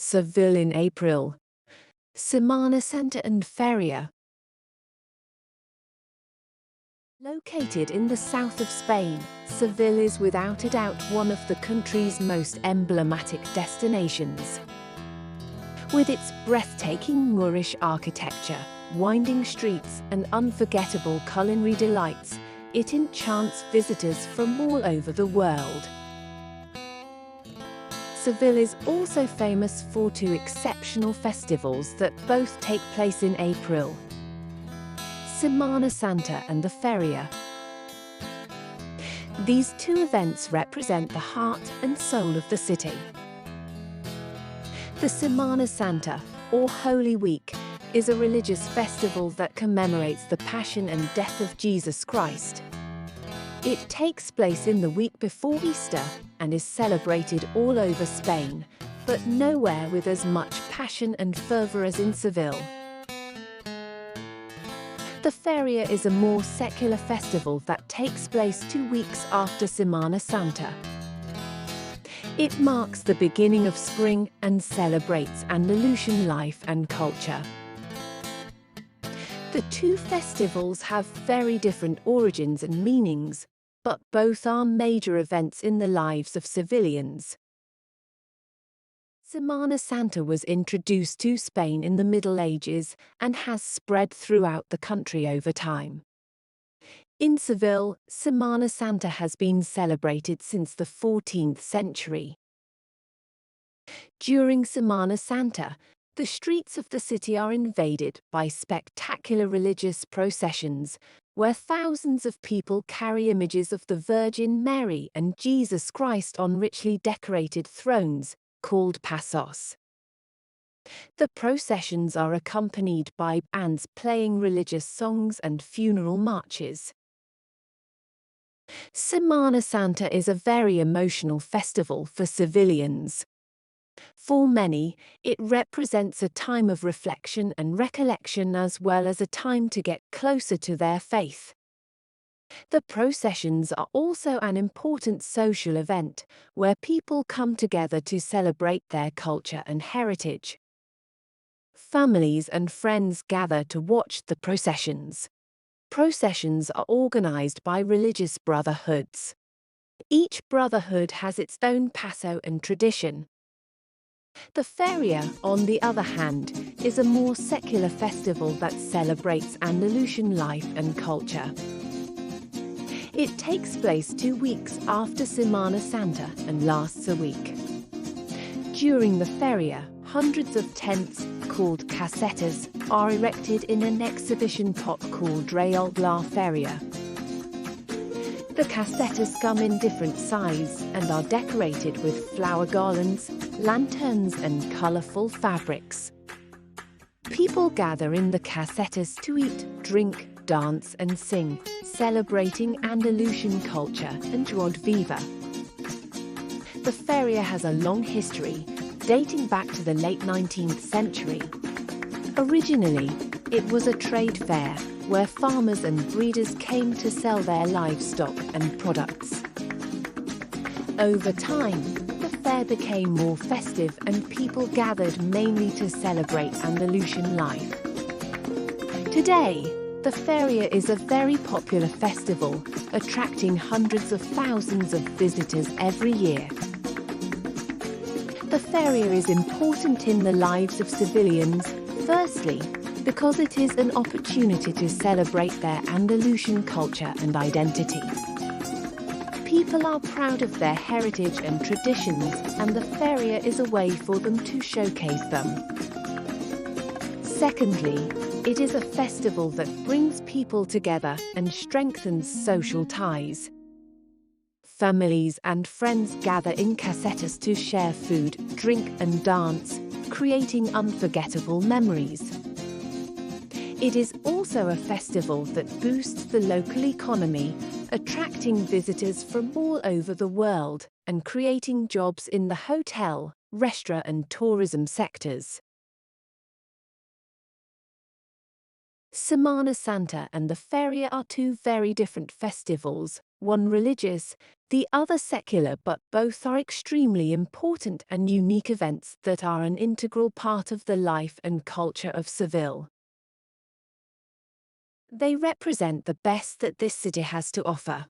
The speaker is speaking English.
Seville in April. Semana Santa and Feria. Located in the south of Spain, Seville is without a doubt one of the country's most emblematic destinations. With its breathtaking Moorish architecture, winding streets, and unforgettable culinary delights, it enchants visitors from all over the world. Seville is also famous for two exceptional festivals that both take place in April: Semana Santa and the Feria. These two events represent the heart and soul of the city. The Semana Santa, or Holy Week, is a religious festival that commemorates the Passion and death of Jesus Christ. It takes place in the week before Easter and is celebrated all over Spain, but nowhere with as much passion and fervor as in Seville. The Feria is a more secular festival that takes place 2 weeks after Semana Santa. It marks the beginning of spring and celebrates Andalusian life and culture. The two festivals have very different origins and meanings, but both are major events in the lives of Sevillians. Semana Santa was introduced to Spain in the Middle Ages and has spread throughout the country over time. In Seville, Semana Santa has been celebrated since the 14th century. During Semana Santa, the streets of the city are invaded by spectacular religious processions, where thousands of people carry images of the Virgin Mary and Jesus Christ on richly decorated thrones, called pasos. The processions are accompanied by bands playing religious songs and funeral marches. Semana Santa is a very emotional festival for Sevillians. For many, it represents a time of reflection and recollection as well as a time to get closer to their faith. The processions are also an important social event, where people come together to celebrate their culture and heritage. Families and friends gather to watch the processions. Processions are organized by religious brotherhoods. Each brotherhood has its own paso and tradition. The Feria, on the other hand, is a more secular festival that celebrates Andalusian life and culture. It takes place 2 weeks after Semana Santa and lasts a week. During the Feria, hundreds of tents, called casetas, are erected in an exhibition plot called Real la Feria. The casetas come in different sizes and are decorated with flower garlands, lanterns and colorful fabrics. People gather in the casetas to eat, drink, dance and sing, celebrating Andalusian culture and joie de vivre. The Feria has a long history, dating back to the late 19th century. Originally, it was a trade fair where farmers and breeders came to sell their livestock and products. Over time, the fair became more festive and people gathered mainly to celebrate Andalusian life. Today, the Feria is a very popular festival, attracting hundreds of thousands of visitors every year. The Feria is important in the lives of Sevillians, firstly, because it is an opportunity to celebrate their Andalusian culture and identity. People are proud of their heritage and traditions, and the Feria is a way for them to showcase them. Secondly, it is a festival that brings people together and strengthens social ties. Families and friends gather in casetas to share food, drink and dance, creating unforgettable memories. It is also a festival that boosts the local economy, attracting visitors from all over the world and creating jobs in the hotel, restaurant and tourism sectors. Semana Santa and the Feria are two very different festivals, one religious, the other secular, but both are extremely important and unique events that are an integral part of the life and culture of Seville. They represent the best that this city has to offer.